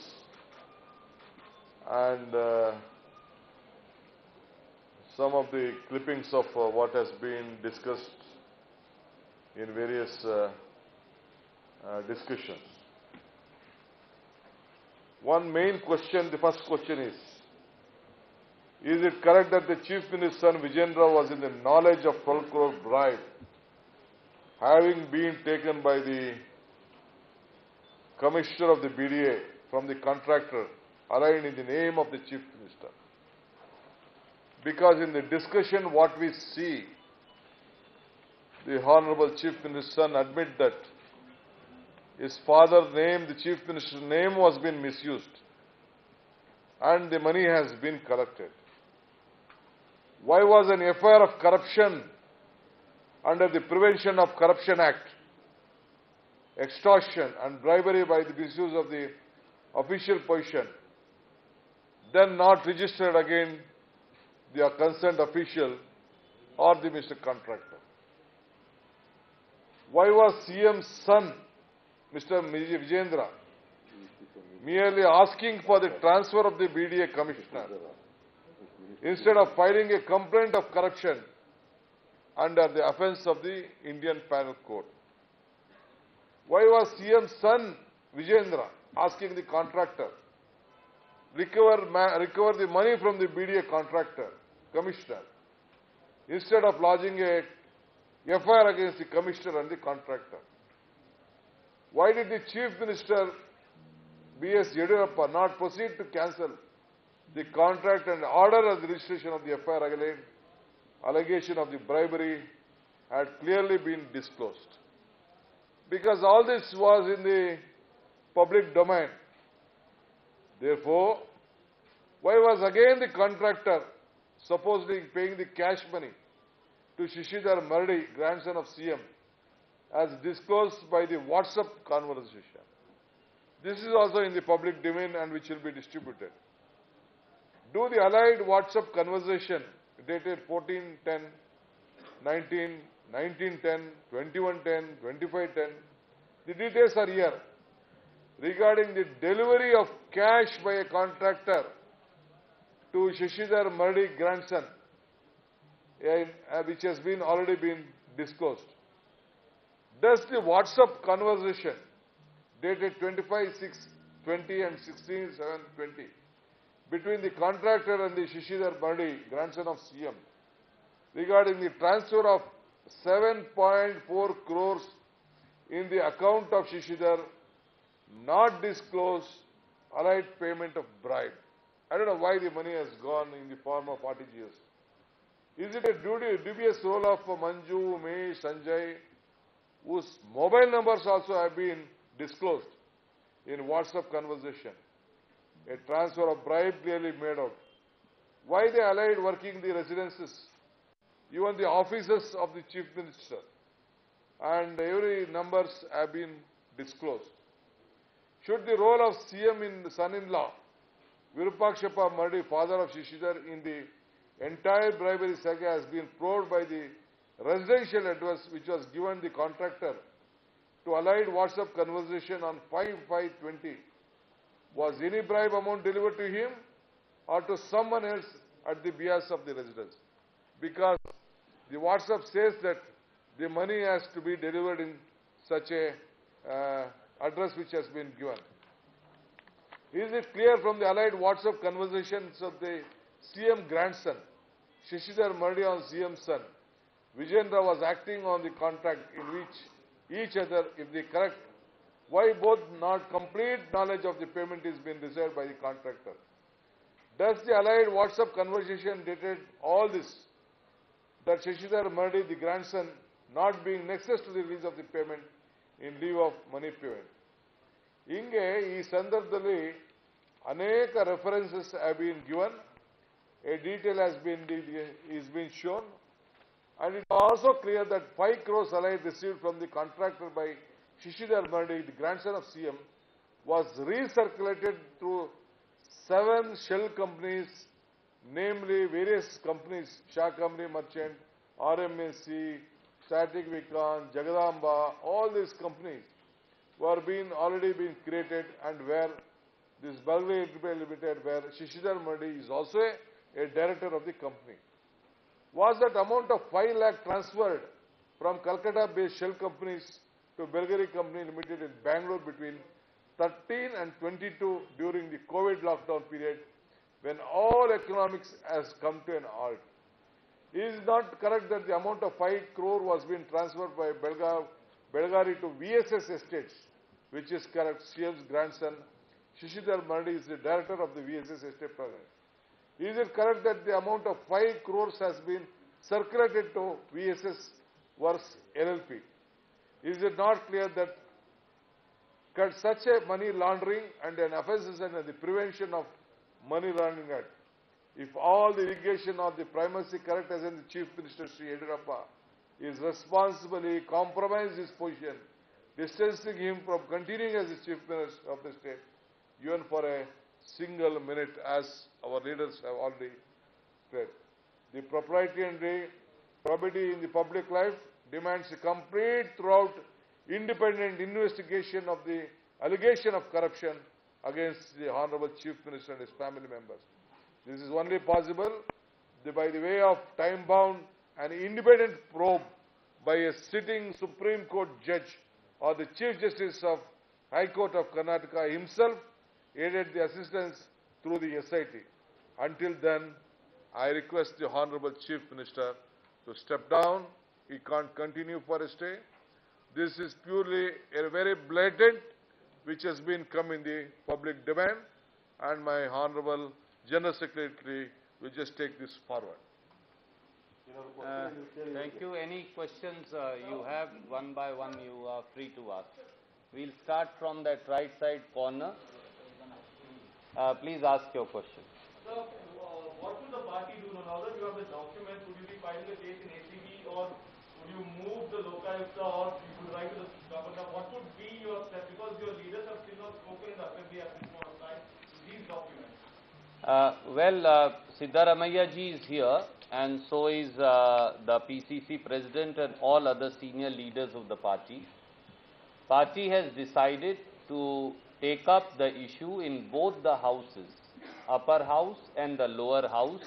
and some of the clippings of what has been discussed in various discussions. One main question, the first question is it correct that the Chief Minister's son Vijayendra was in the knowledge of 12 crore bribe having been taken by the Commissioner of the BDA from the contractor aligned in the name of the Chief Minister? Because in the discussion what we see, the Honorable Chief Minister's son admit that his father's name, the Chief Minister's name was being misused and the money has been collected. Why was an FIR of corruption under the Prevention of Corruption Act, extortion and bribery by the misuse of the official position, then not registered again the concerned official or the Mr. Contractor? Why was CM's son, Mr. Vijayendra, merely asking for the transfer of the BDA commissioner instead of filing a complaint of corruption under the offence of the Indian Penal Code? Why was CM's son Vijayendra asking the contractor recover the money from the BDA contractor, commissioner, instead of lodging a FIR against the commissioner and the contractor? Why did the Chief Minister B.S. Yediyurappa not proceed to cancel the contract and order the registration of the FIR again? Allegation of the bribery had clearly been disclosed. Because all this was in the public domain. Therefore, why was again the contractor supposedly paying the cash money to Shishidhar Mardi, grandson of CM, as disclosed by the WhatsApp conversation? This is also in the public domain and which will be distributed. Do the allied WhatsApp conversation dated 14/10, 19, 19/10, 21/10, 25/10, the details are here, regarding the delivery of cash by a contractor to Shishidhar Mardi, grandson, which has been already been disclosed. Does the WhatsApp conversation dated 25/6/20 and 16/7/20 between the contractor and the Shishidhar Mardi, grandson of CM, regarding the transfer of 7.4 crores in the account of Shishidhar, not disclosed allied payment of bribe? I don't know why the money has gone in the form of RTGS. Is it a dubious role of Manju, Umesh, Sanjay, whose mobile numbers also have been disclosed in WhatsApp conversation? A transfer of bribe clearly made out. Why the allied working the residences, even the offices of the Chief Minister, and every numbers have been disclosed? Should the role of CM in the son-in-law, Virupakshappa Mardi, father of Shishidhar, in the entire bribery saga has been probed by the residential address which was given the contractor to allied WhatsApp conversation on 5/5/20. Was any bribe amount delivered to him or to someone else at the behest of the residence? Because the WhatsApp says that the money has to be delivered in such a address which has been given. Is it clear from the allied WhatsApp conversations of the CM grandson, Shishidhar Mardi, on CM's son, Vijayendra, was acting on the contract in which each other, if they correct, why both not complete knowledge of the payment is being received by the contractor? Does the allied WhatsApp conversation dated all this, that Shishidhar Mardi, the grandson, not being nexus to the release of the payment in lieu of money payment? ಹಿಂಗೆ ಈ ಸಂದರ್ಭದಲ್ಲಿ ಅನೇಕ references have been given, A detail has been shown, and it is also clear that 5 crores allied received from the contractor by Shishidhar Mardi, the grandson of CM, was recirculated through 7 shell companies, namely various companies, Shah Company Merchant, RMAC, Static Vicon, Jagadamba, all these companies were already been created, and where this Belgrade Enterprise Limited, where Shishidhar Mardi is also a director of the company. Was that amount of 5 lakh transferred from Calcutta-based shell companies to Belgrade Company Limited in Bangalore between 13 and 22 during the COVID lockdown period, when all economics has come to an halt? Is it not correct that the amount of 5 crore was being transferred by Belgari to VSS Estates, which is correct? CM's grandson, Shishidhar Mardi, is the director of the VSS Estate program. Is it correct that the amount of 5 crores has been circulated to VSS Works LLP? Is it not clear that such a money laundering and an offences and the prevention of money laundering act, if all the irrigation of the primacy correct as in the Chief Minister Sri Yediyurappa is responsibly compromised his position, distancing him from continuing as the Chief Minister of the state, even for a single minute, as our leaders have already said. The propriety and probity in the public life demands a complete, throughout, independent investigation of the allegation of corruption against the Honorable Chief Minister and his family members. This is only possible by the way of time-bound and independent probe by a sitting Supreme Court judge or the Chief Justice of High Court of Karnataka himself, aided the assistance through through the SIT. Until then, I request the Honorable Chief Minister to step down. He can't continue for a stay. This is purely a very blatant, which has been come in the public domain, and my Honorable General Secretary will just take this forward. Thank you. Any questions you have, one by one, you are free to ask. We'll start from that right side corner. Please ask your question. Sir, what would the party do now that you have the documents? Would you be filing the case in ACB, or would you move the Lokayukta, or you would write to the governor? What would be your step? Because your leaders have still not spoken in the assembly at this point of time. These documents. Siddaramaiah ji is here, and so is the PCC president and all other senior leaders of the party. Party has decided to take up the issue in both the houses, upper house and the lower house,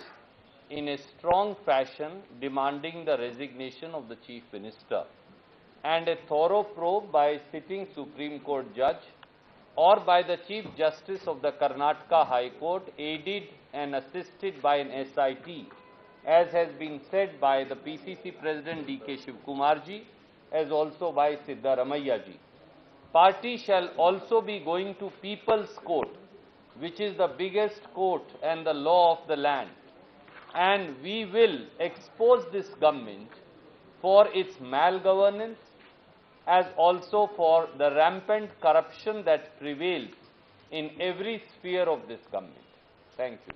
in a strong fashion, demanding the resignation of the Chief Minister, and a thorough probe by sitting Supreme Court judge or by the Chief Justice of the Karnataka High Court, aided and assisted by an SIT, as has been said by the PCC President D.K. Shivkumar ji, as also by Siddaramaiah ji. Party shall also be going to People's Court, which is the biggest court and the law of the land, and we will expose this government for its malgovernance, as also for the rampant corruption that prevails in every sphere of this government. Thank you.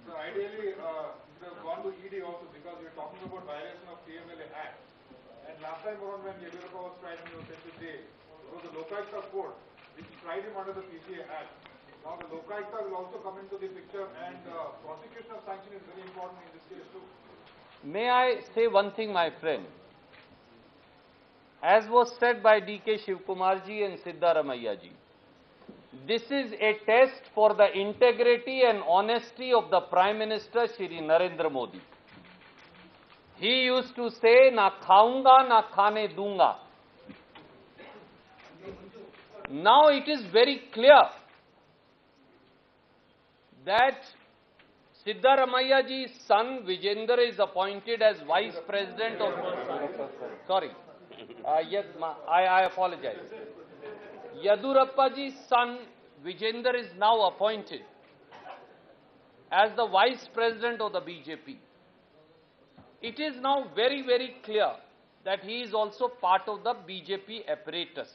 So ideally, you have gone to ED also, because we are talking about violation of PMLA Act. And last time around when Yediyurappa was tried and he was sent to jail, it was the Lokayukta court which tried him under the PCA Act. Now the Lokayukta will also come into the picture, and prosecution of sanction is very important in this case too. May I say one thing, my friend? As was said by D.K. Shivkumar ji and Siddaramaiah ji, this is a test for the integrity and honesty of the Prime Minister Shri Narendra Modi. He used to say, na khaunga, na khane dunga. Now it is very clear that Siddaramaiah ji's son Vijender is appointed as Vice President of... Sorry. Yes, I apologize. Yediyurappa ji's son Vijender is now appointed as the Vice President of the BJP. It is now very, very clear that he is also part of the BJP apparatus.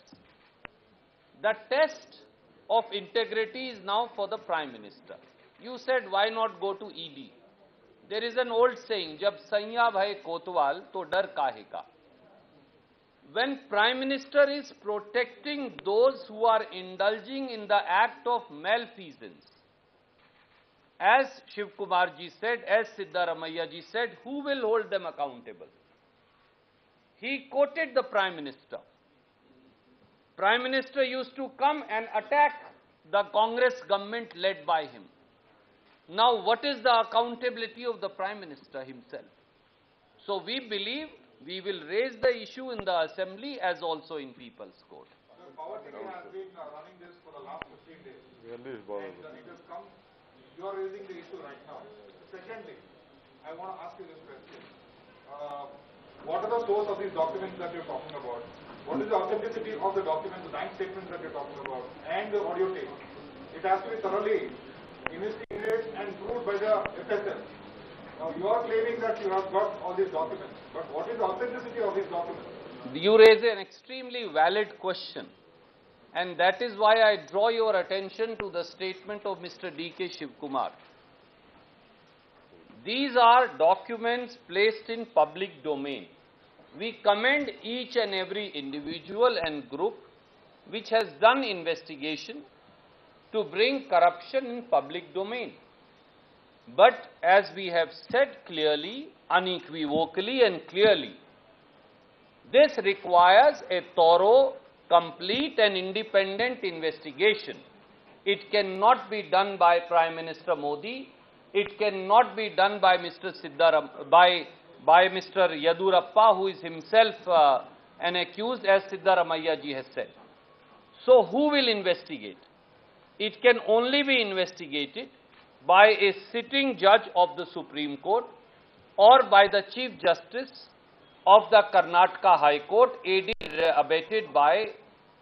The test of integrity is now for the Prime Minister. You said, why not go to ED? There is an old saying, jab saiya bhai kotwal, to dar kahe ka. When Prime Minister is protecting those who are indulging in the act of malfeasance, as Shivkumar ji said, as Siddaramaiah ji said, who will hold them accountable? He quoted the Prime Minister. Prime Minister used to come and attack the Congress government led by him. Now, what is the accountability of the Prime Minister himself? So, we believe we will raise the issue in the Assembly as also in People's Court. The Power TV has been running this for the last 15 days. And it has come, you are raising the issue right now. Secondly, I want to ask you this question. What are the source of these documents that you're talking about? What is the authenticity of the documents, the bank statements that you're talking about, and the audio tape? It has to be thoroughly investigated and proved by the FSL. Now, you are claiming that you have got all these documents, but what is the authenticity of these documents? You raise an extremely valid question, and that is why I draw your attention to the statement of Mr. D.K. Shivkumar. These are documents placed in public domain. We commend each and every individual and group which has done investigation to bring corruption in public domain. But as we have said clearly, unequivocally and clearly, this requires a thorough, complete and independent investigation. It cannot be done by Prime Minister Modi. It cannot be done by Mr. by Mr. Yediyurappa, who is himself an accused, as Siddaramaiah ji has said. So who will investigate? it can only be investigated by a sitting judge of the Supreme Court or by the Chief Justice of the Karnataka High Court, abetted by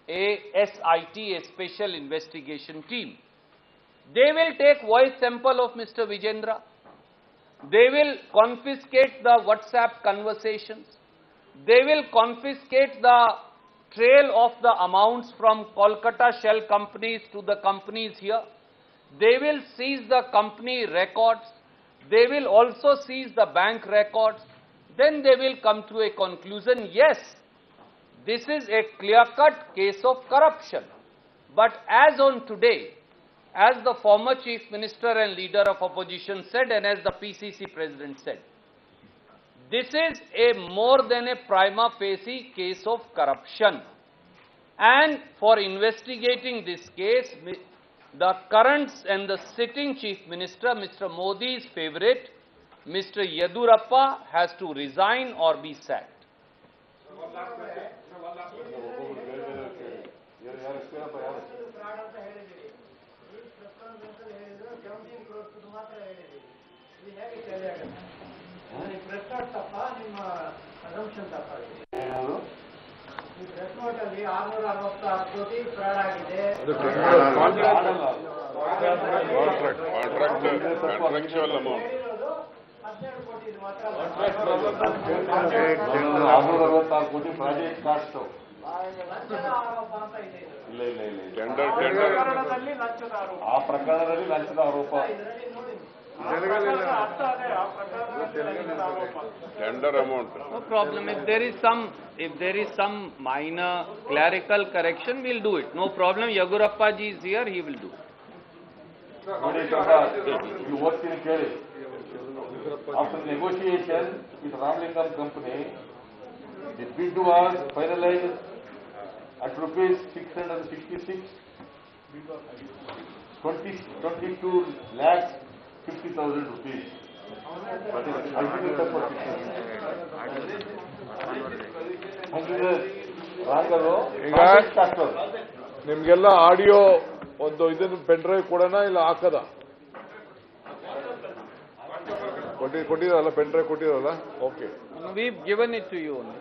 a SIT, a Special Investigation Team. They will take voice sample of Mr. Vijendra. They will confiscate the WhatsApp conversations. They will confiscate the trail of the amounts from Kolkata shell companies to the companies here. They will seize the company records. They will also seize the bank records. Then they will come to a conclusion, yes, this is a clear-cut case of corruption. But as on today, as the former Chief Minister and Leader of Opposition said, and as the PCC President said, this is a more than a prima facie case of corruption. And for investigating this case, the current and the sitting Chief Minister, Mr. Modi's favorite, Mr. Yedurappa, has to resign or be sacked. Contractual amount. 666 ಕೋಟಿ project cost. ಆ ಪ್ರಕರಣದಲ್ಲಿ ಲಂಚದ ಆರೋಪ. Tender amount. No problem. If there is some minor clerical correction, we'll do it. No problem. Yagurappa ji is here. He will do it. You work in Kerala. After negotiation with Ramlingam company, the bid was finalized at rupees 666, 22 lakhs 50,000 rupees. But ನಿಮ್ಗೆಲ್ಲ audio ಒಂದು ಇದನ್ನು pen drive ಕೊಡೋಣ ಇಲ್ಲ ಹಾಕದ ಕೊಟ್ಟಿರಲ್ಲ pen drive ಕೊಟ್ಟಿರಲ್ಲ okay We've given it to you only.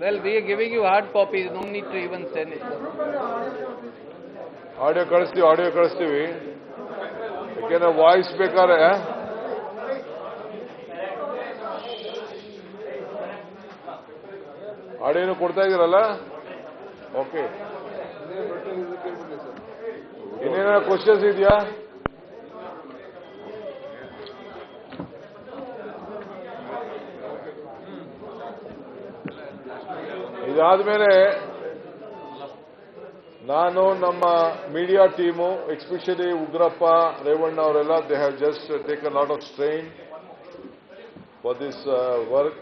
Well, we are giving you hard copies. No need to even send it. Audio ಕಳಿಸ್ತೀವಿ ಯಾಕೆಂದ್ರೆ ವಾಯ್ಸ್ ಬೇಕಾದ್ರೆ ಆಡಿಯೋನು ಕೊಡ್ತಾ ಇದೀರಲ್ಲ ಓಕೆ ಇನ್ನೇನ ಕ್ವಶನ್ಸ್ ಇದೆಯಾ ಇದಾದ್ಮೇಲೆ ನಾನು ನಮ್ಮ media team especially Ugrappa Revanna ಅವರೆಲ್ಲ they have just taken lot of strain for this work.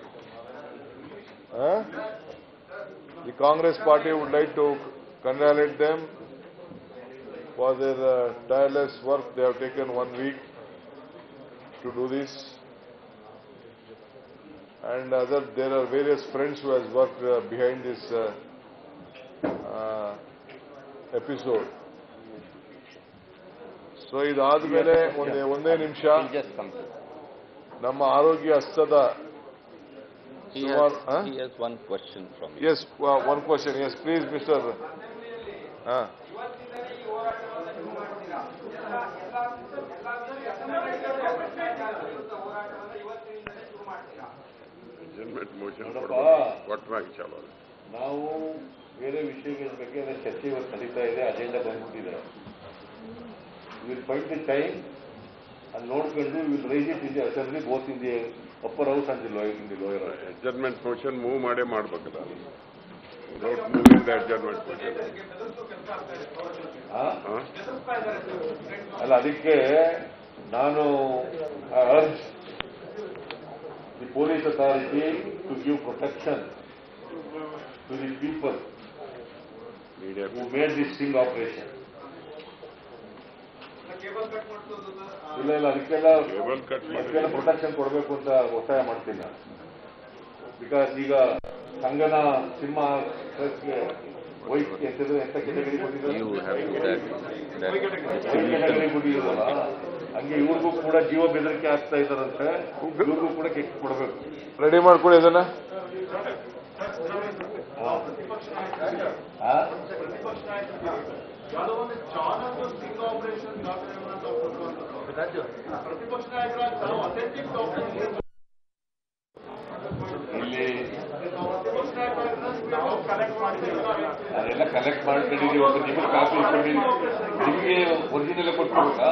The Congress party would like to congratulate them for their tireless work. They have taken 1 week to do this. And there are various friends who has worked behind this episode. So ಇದಾದ್ಮೇಲೆ ಒಂದೇ ನಿಮಿಷ ನಮ್ಮ ಆರೋಗ್ಯ ಹಸ್ತದ He has one question from you. Yes, one question. Yes, please, Mr. ನಾವು ಬೇರೆ ವಿಷಯಗಳ ಬಗ್ಗೆ ಚರ್ಚೆ ಇವತ್ತು ನಡೀತಾ ಇದೆ, ಅಜೆಂಡಾ ಬಂದ್ಬಿಟ್ಟಿದೆ. Will find the time and ನೋಡ್ಕೊಂಡು will raise it in the assembly both in the upper house and the lower house. Adjournment motion move ಮಾಡೇ ಮಾಡ್ಬೇಕಲ್ಲ, without moving the adjournment motion. ಅಲ್ಲ, ಅದಕ್ಕೆ ನಾನು urge the police authority to give protection to the people who made this sting operation. ಇಲ್ಲ ಅದಕ್ಕೆಲ್ಲ protection ಕೊಡಬೇಕು ಅಂತ ಒತ್ತಾಯ ಮಾಡ್ತೀನಿ ನಾನು. ಬಿಕಾಸ್ ಈಗ ಸಂಗನ ಸಿಂಹ ವೈಟ್ ಎಂತ ಕೆಟಗರಿ ಕೊಟ್ಟಿದ್ದಾರೆ, You have to that category ಕೊಟ್ಟಿದ್ದೀರಲ್ಲ, ಹಂಗೆ ಇವ್ರಿಗೂ ಕೂಡ ಜೀವ ಬೆದರಿಕೆ ಆಗ್ತಾ ಇದ್ದಾರಂತೆ, ಇವ್ರಿಗೂ ಕೂಡ ಕೆಟ್ಟು ಕೊಡಬೇಕು. ರೆಡಿ ಮಾಡ್ಕೊಳ್ಳಿ ಅದನ್ನ. ಇಲ್ಲಿ ಅದೆಲ್ಲ ಕಲೆಕ್ಟ್ ಮಾಡ್ಕೊಂಡಿದ್ದೀವಿ, ಒಬ್ಬರು ನಿಮಗೆ ಕಾಪಿ ಇಟ್ಕೊಂಡಿದ್ದೀವಿ, ನಿಮಗೆ ಒರಿಜಿನಲ್ ಕೊಟ್ಬಿಡ್ಬೇಕಾ?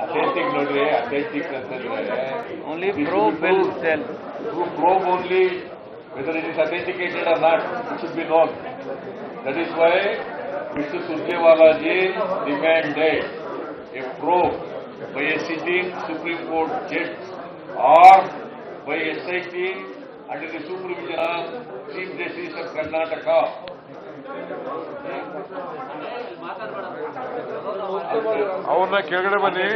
ಅಥೆಂಟಿಕ್ ನೋಡ್ರಿ, ಅಥೆಂಟಿಕ್ ಅಂತಂದ್ರೆ only probe will tell. probe only whether it is authenticated or not, it should be known. That is why Mr. Surjewala ji demanded a probe by a sitting Supreme Court judge or by SIT under the supervision of Chief Justice of Karnataka. ಅವ್ರನ್ನ ಕೆಳಗಡೆ ಬನ್ನಿ,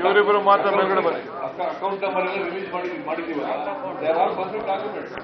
ಇವರಿಬ್ಬರು ಮಾತ್ರ ಮೇಲ್ಗಡೆ ಬನ್ನಿ. Account number ಎಲ್ಲ release ಮಾಡಿದೀವಲ್ಲ, they are all public documents.